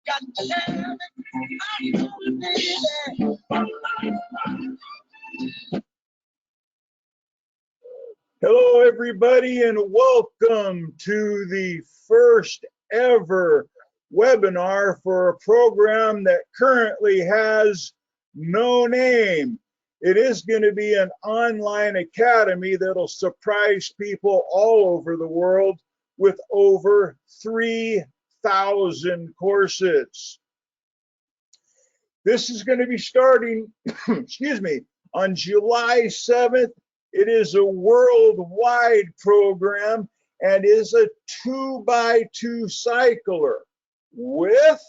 Got to have it. Hello, everybody, and welcome to the first ever webinar for a program that currently has no name. It is going to be an online academy that'll surprise people all over the world with over 3,000 courses. This is going to be starting, excuse me, on July 7th. It is a worldwide program and is a 2x2 cycler with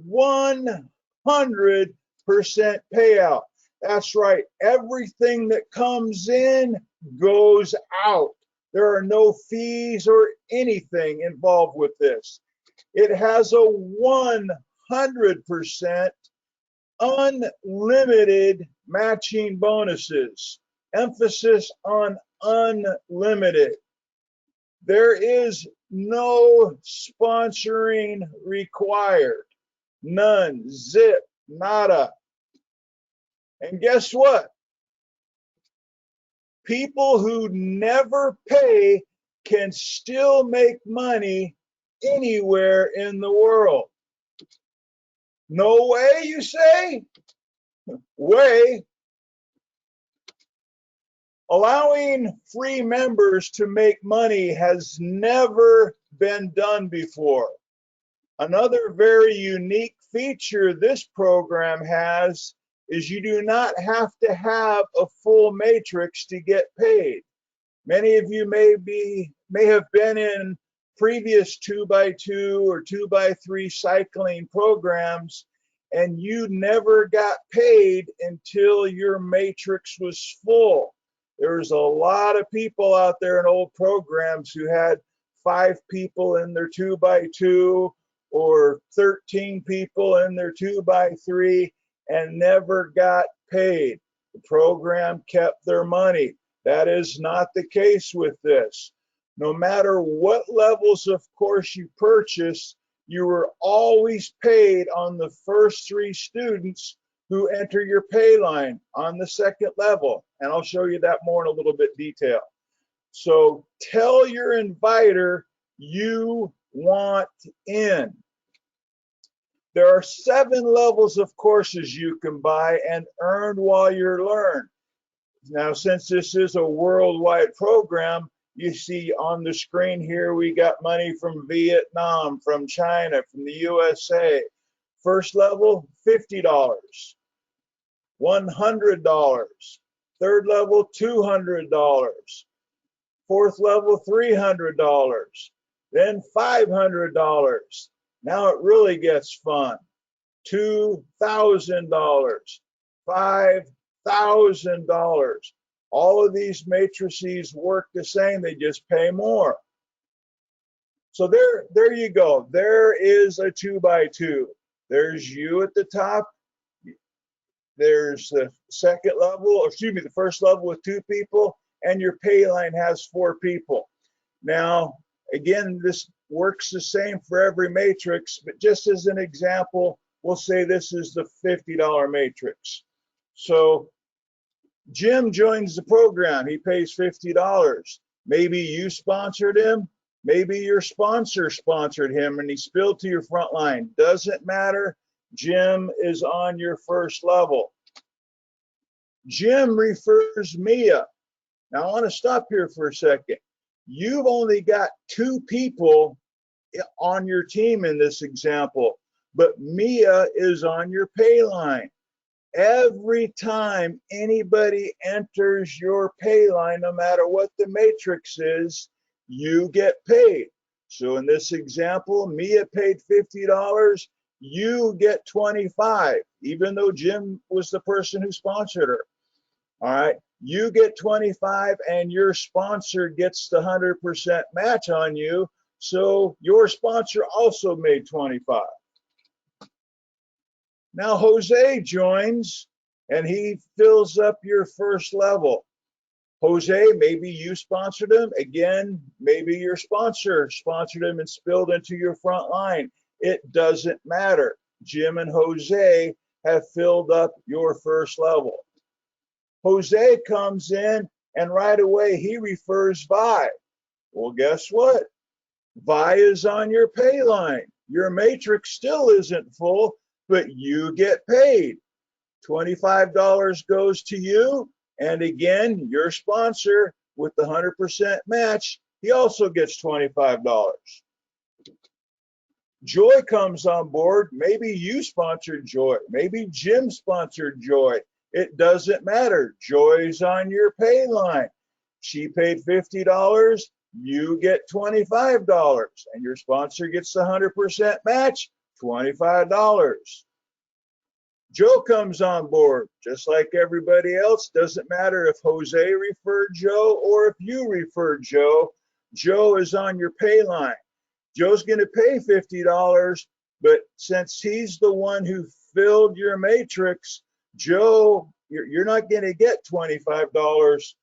100% payout. That's right. Everything that comes in goes out. There are no fees or anything involved with this. It has a 100% unlimited matching bonuses. Emphasis on unlimited. There is no sponsoring required. None. Zip. Nada. And guess what? People who never pay can still make money anywhere in the world. No way, you say? Way. Allowing free members to make money has never been done before. Another very unique feature this program has is you do not have to have a full matrix to get paid. Many of you may have been in previous 2x2 or 2x3 cycling programs, and you never got paid until your matrix was full. There's a lot of people out there in old programs who had 5 people in their 2x2 or 13 people in their 2x3 and never got paid. The program kept their money. That is not the case with this. No matter what levels of course you purchase, you were always paid on the first 3 students who enter your pay line on the second level. And I'll show you that more in a little bit detail. So tell your inviter you want in. There are 7 levels of courses you can buy and earn while you're learning. Now, since this is a worldwide program, you see on the screen here, we got money from Vietnam, from China, from the USA. First level, $50. $100. Third level, $200. Fourth level, $300. Then $500. Now it really gets fun. $2,000. $5,000. All of these matrices work the same, they just pay more. So there you go. There is a 2x2. There's you at the top. There's the second level, or excuse me, the first level with 2 people, and your pay line has 4 people. Now, again, this works the same for every matrix, but just as an example, we'll say this is the $50 matrix. So Jim joins the program. He pays $50. Maybe you sponsored him. Maybe your sponsor sponsored him and he spilled to your front line. Doesn't matter. Jim is on your first level. Jim refers Mia. Now I want to stop here for a second. You've only got 2 people on your team in this example, but Mia is on your pay line. Every time anybody enters your pay line, no matter what the matrix is, you get paid. So in this example, Mia paid $50. You get $25, even though Jim was the person who sponsored her. All right, you get $25 and your sponsor gets the 100% match on you. So your sponsor also made $25. Now Jose joins and he fills up your first level. Jose, maybe you sponsored him. Again, maybe your sponsor sponsored him and spilled into your front line. It doesn't matter. Jim and Jose have filled up your first level. Jose comes in and right away he refers Vi. Well, guess what? Vi is on your pay line. Your matrix still isn't full, but you get paid. $25 goes to you. And again, your sponsor with the 100% match, he also gets $25. Joy comes on board. Maybe you sponsored Joy. Maybe Jim sponsored Joy. It doesn't matter. Joy's on your pay line. She paid $50. You get $25. And your sponsor gets the 100% match, $25. Joe comes on board, just like everybody else. Doesn't matter if Jose referred Joe or if you referred Joe. Joe is on your pay line. Joe's going to pay $50, but since he's the one who filled your matrix, Joe, you're not going to get $25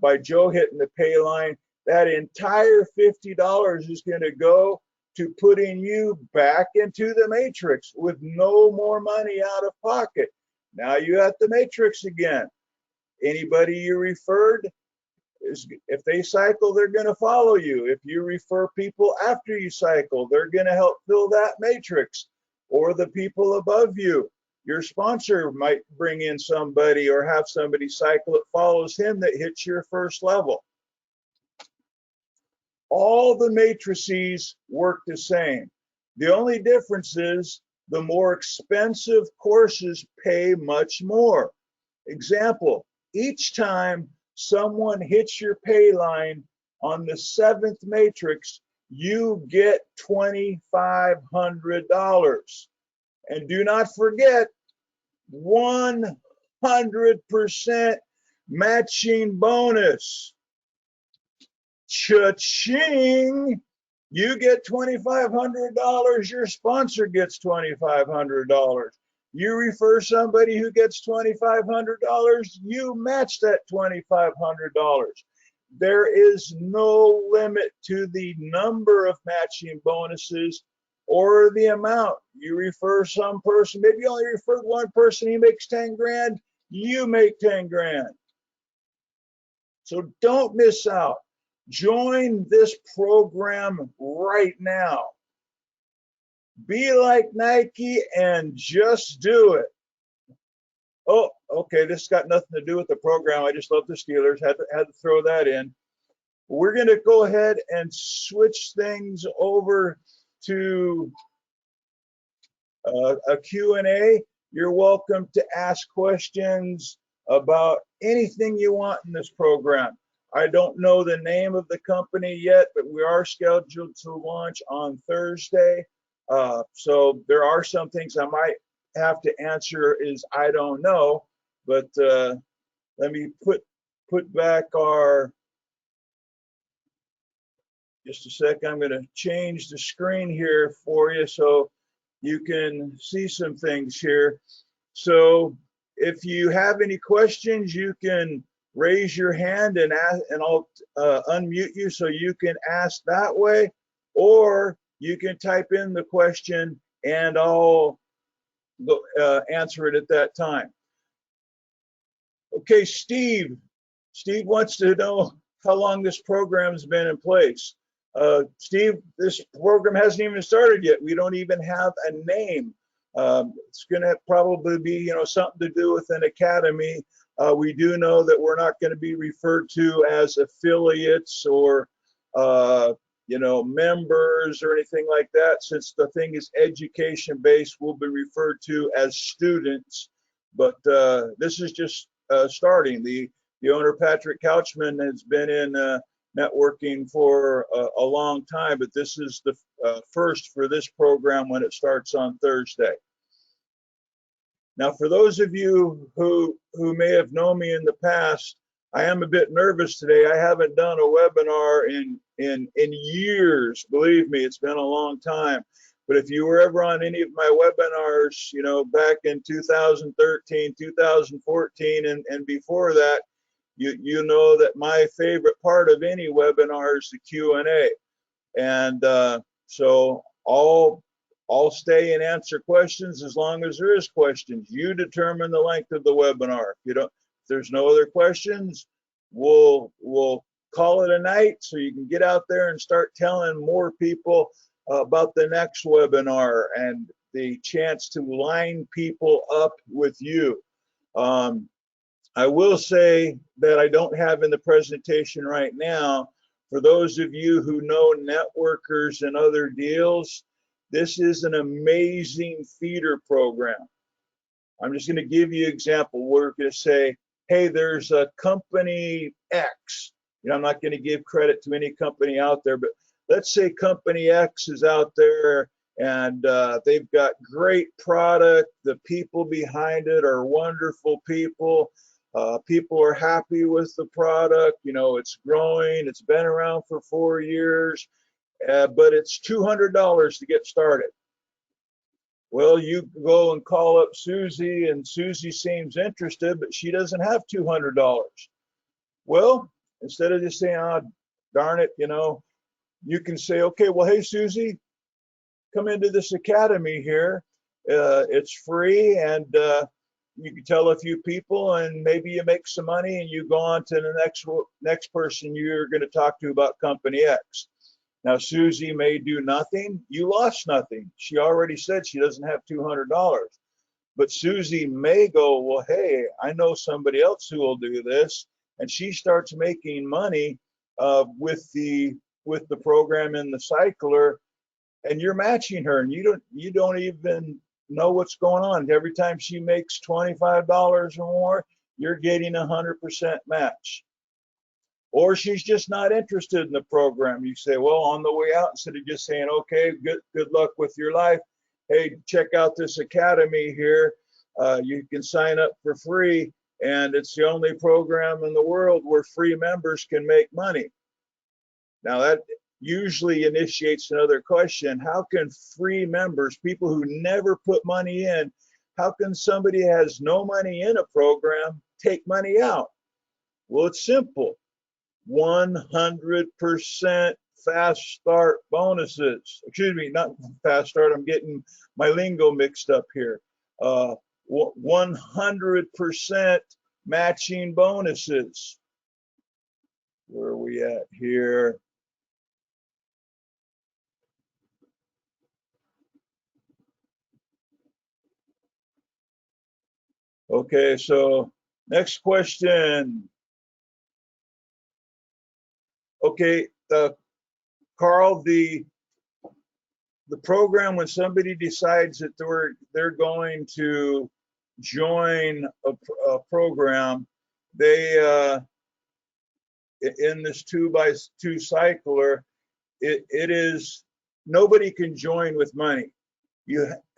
by Joe hitting the pay line. That entire $50 is going to go to putting you back into the matrix with no more money out of pocket. Now you at the matrix again. Anybody you referred, if they cycle, they're going to follow you. If you refer people after you cycle, they're going to help fill that matrix. Or the people above you. Your sponsor might bring in somebody or have somebody cycle that follows him that hits your first level. All the matrices work the same. The only difference is the more expensive courses pay much more. Example, each time someone hits your pay line on the 7th matrix, you get $2,500. And do not forget, 100% matching bonus. Cha-ching! You get $2,500, your sponsor gets $2,500. You refer somebody who gets $2,500, you match that $2,500. There is no limit to the number of matching bonuses or the amount. You refer some person, maybe you only referred one person, he makes 10 grand, you make 10 grand. So don't miss out. Join this program right now. Be like Nike and just do it. Oh, okay, this got nothing to do with the program. I just love the Steelers. Had to throw that in. We're going to go ahead and switch things over to a Q&A. You're welcome to ask questions about anything you want in this program. I don't know the name of the company yet, but we are scheduled to launch on Thursday. So there are some things I might have to answer is I don't know, but let me put back our, just a second, I'm going to change the screen here for you so you can see some things here. So if you have any questions, you can raise your hand and ask, and I'll unmute you so you can ask that way, or you can type in the question and I'll answer it at that time. Okay, Steve. Steve wants to know how long this program's been in place. Steve, this program hasn't even started yet. We don't even have a name. It's going to probably be, something to do with an academy. We do know that we're not going to be referred to as affiliates or, members or anything like that. Since the thing is education based, we'll be referred to as students. But this is just starting. The owner, Patrick Couchman, has been in networking for a long time, but this is the first for this program when it starts on Thursday. Now, for those of you who may have known me in the past, I am a bit nervous today. I haven't done a webinar in years. Believe me, it's been a long time. But if you were ever on any of my webinars, back in 2013, 2014, and before that, you know that my favorite part of any webinar is the Q&A. And so I'll stay and answer questions as long as there is questions. You determine the length of the webinar. If there's no other questions, we'll call it a night so you can get out there and start telling more people about the next webinar and the chance to line people up with you. I will say that I don't have in the presentation right now, for those of you who know networkers and other deals, this is an amazing feeder program. I'm just going to give you an example. We're going to say, hey, there's a company X. I'm not going to give credit to any company out there, but let's say company X is out there and they've got great product. The people behind it are wonderful people. People are happy with the product. It's growing. It's been around for 4 years. But it's $200 to get started. Well, you go and call up Susie, and Susie seems interested, but she doesn't have $200. Well, instead of just saying, oh, darn it, you can say, okay, well, hey, Susie, come into this academy here. It's free, and you can tell a few people, and maybe you make some money, and you go on to the next person you're going to talk to about company X. Now, Susie may do nothing. You lost nothing. She already said she doesn't have $200. But Susie may go, well, hey, I know somebody else who will do this. And she starts making money with the program in the cycler, and you're matching her, and you don't even know what's going on. Every time she makes $25 or more, you're getting 100% match. Or she's just not interested in the program. You say, well, on the way out, instead of just saying, okay, good luck with your life, hey, check out this academy here. You can sign up for free, and it's the only program in the world where free members can make money. Now, that usually initiates another question. How can free members, people who never put money in, how can somebody who has no money in a program take money out? Well, it's simple. 100% fast start bonuses. Excuse me, not fast start. I'm getting my lingo mixed up here. 100% matching bonuses. Where are we at here? Okay, so next question. Okay, Carl, the program, when somebody decides that they're going to join a program, they in this 2x2 cycler, it is, nobody can join with money.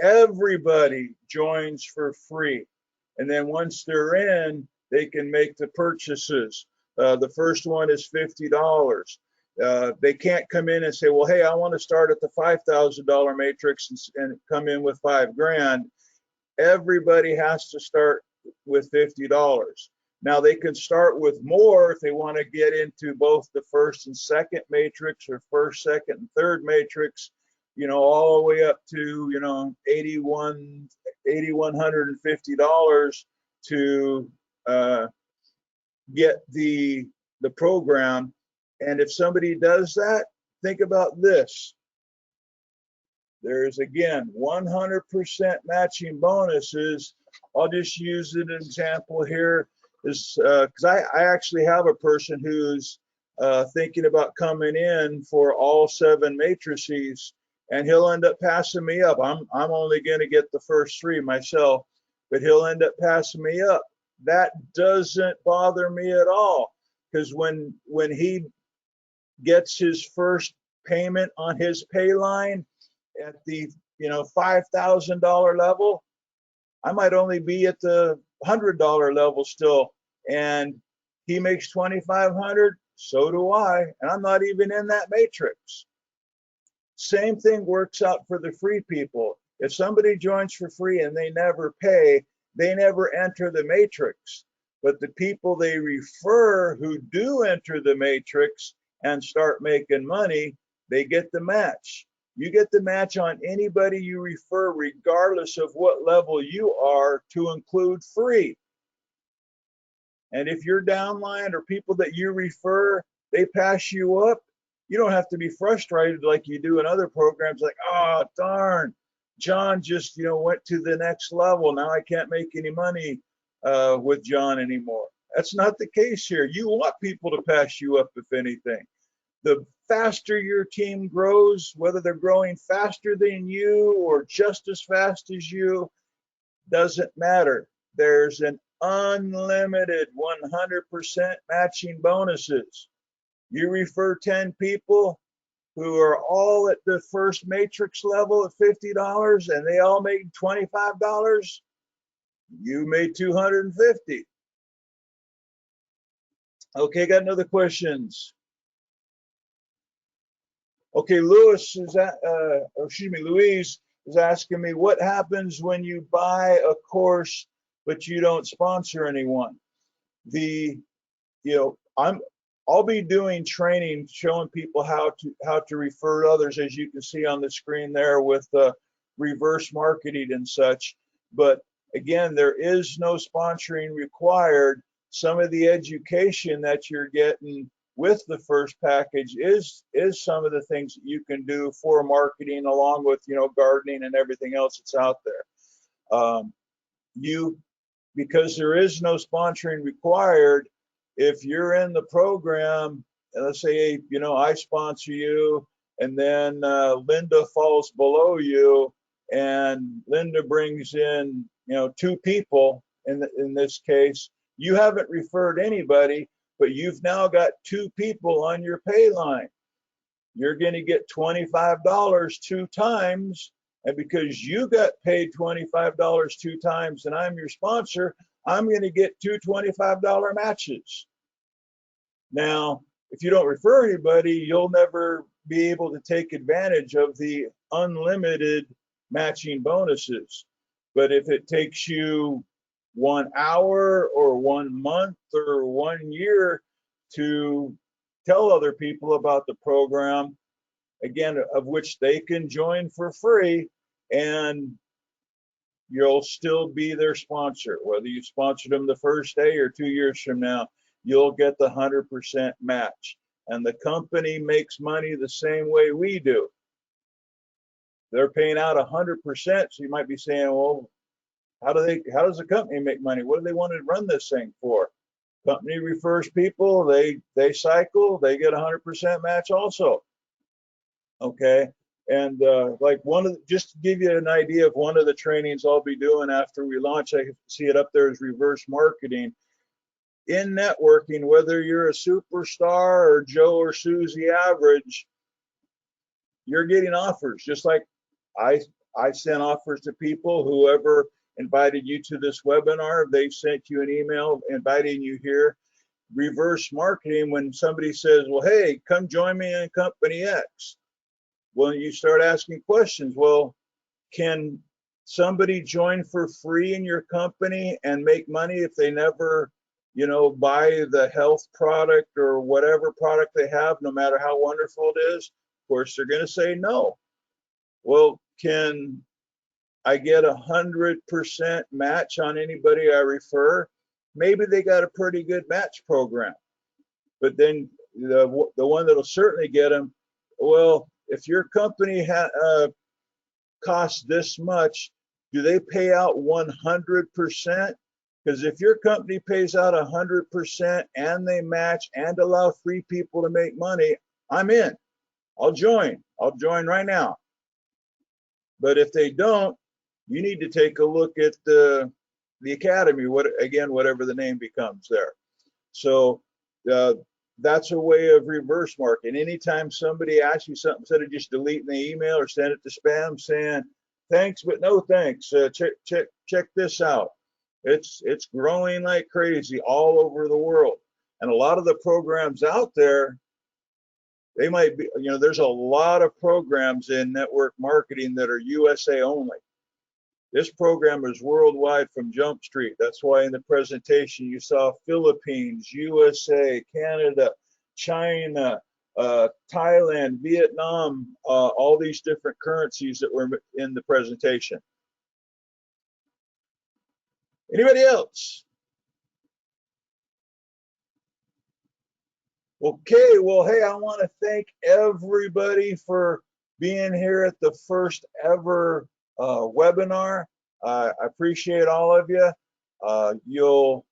Everybody joins for free, and then once they're in, they can make the purchases. The first one is $50. They can't come in and say, well, hey, I want to start at the $5,000 matrix and come in with $5,000. Everybody has to start with $50. Now, they can start with more if they want to get into both the first and second matrix, or first, second, and third matrix, all the way up to, $8,150 to get the program. And if somebody does that, think about this. There's, again, 100% matching bonuses. I'll just use an example here, is because I actually have a person who's thinking about coming in for all 7 matrices, and he'll end up passing me up. I'm only going to get the first 3 myself, but he'll end up passing me up. That doesn't bother me at all, because when he gets his first payment on his pay line at the $5,000 level, I might only be at the $100 level still, and he makes $2,500, so do I, and I'm not even in that matrix. Same thing works out for the free people. If somebody joins for free and they never pay, they never enter the matrix. But the people they refer who do enter the matrix and start making money, they get the match. You get the match on anybody you refer, regardless of what level you are, to include free. And if your downline or people that you refer, they pass you up, you don't have to be frustrated like you do in other programs, like, oh, darn, John just, went to the next level. Now I can't make any money with John anymore. That's not the case here. You want people to pass you up, if anything. The faster your team grows, whether they're growing faster than you or just as fast as you, doesn't matter. There's an unlimited 100% matching bonuses. You refer 10 people who are all at the first matrix level at $50 and they all made $25, you made $250. Okay, got another questions. Okay, Louise is asking me, what happens when you buy a course but you don't sponsor anyone? I'll be doing training showing people how to refer others, as you can see on the screen there with reverse marketing and such. But again, there is no sponsoring required. Some of the education that you're getting with the first package is some of the things that you can do for marketing, along with gardening and everything else that's out there. Because there is no sponsoring required, if you're in the program, and let's say I sponsor you, and then Linda falls below you, and Linda brings in 2 people in this case, you haven't referred anybody, but you've now got 2 people on your pay line. You're going to get $25 2 times, and because you got paid $25 2 times and I'm your sponsor, I'm going to get 2 $25 matches. Now, if you don't refer anybody, you'll never be able to take advantage of the unlimited matching bonuses. But if it takes you 1 hour or 1 month or 1 year to tell other people about the program, again, of which they can join for free, and you'll still be their sponsor. Whether you sponsored them the first day or 2 years from now, you'll get the 100% match. And the company makes money the same way we do. They're paying out 100%. So you might be saying, well, how does the company make money? What do they want to run this thing for? Company refers people, they cycle, they get 100% match also. Okay. And just to give you an idea of one of the trainings I'll be doing after we launch, I see it up there as reverse marketing. In networking, whether you're a superstar or Joe or Susie average, you're getting offers. Just like I sent offers to people, whoever invited you to this webinar, they sent you an email inviting you here. Reverse marketing, when somebody says, well, hey, come join me in company X. Well, you start asking questions. Well, can somebody join for free in your company and make money if they never buy the health product or whatever product they have, no matter how wonderful it is? Of course, they're going to say no. Well, can I get 100% match on anybody I refer? Maybe they got a pretty good match program, but then the one that'll certainly get them, well, if your company costs this much, do they pay out 100%? Because if your company pays out 100% and they match and allow free people to make money, I'm in. I'll join right now. But if they don't, you need to take a look at the academy, whatever the name becomes there. So that's a way of reverse marketing. Anytime somebody asks you something, instead of just deleting the email or send it to spam saying thanks but no thanks, check this out. It's growing like crazy all over the world, and a lot of the programs out there, they might be, there's a lot of programs in network marketing that are USA only. This program is worldwide from Jump Street. That's why in the presentation you saw Philippines, USA, Canada, China, Thailand, Vietnam, all these different currencies that were in the presentation. Anybody else? Okay, well, hey, I want to thank everybody for being here at the first ever webinar. I appreciate all of you.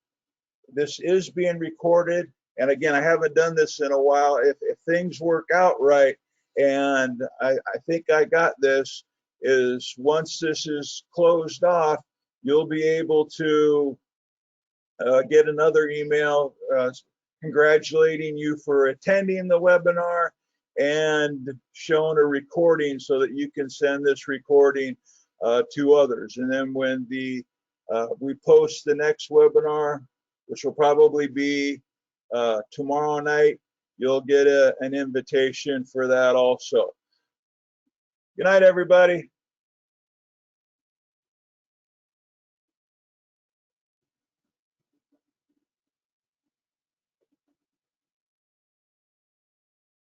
This is being recorded, and again, I haven't done this in a while. If things work out right, and I think I got this, is once this is closed off, you'll be able to get another email congratulating you for attending the webinar and showing a recording so that you can send this recording to others. And then when we post the next webinar, which will probably be tomorrow night, you'll get an invitation for that also. Good night, everybody.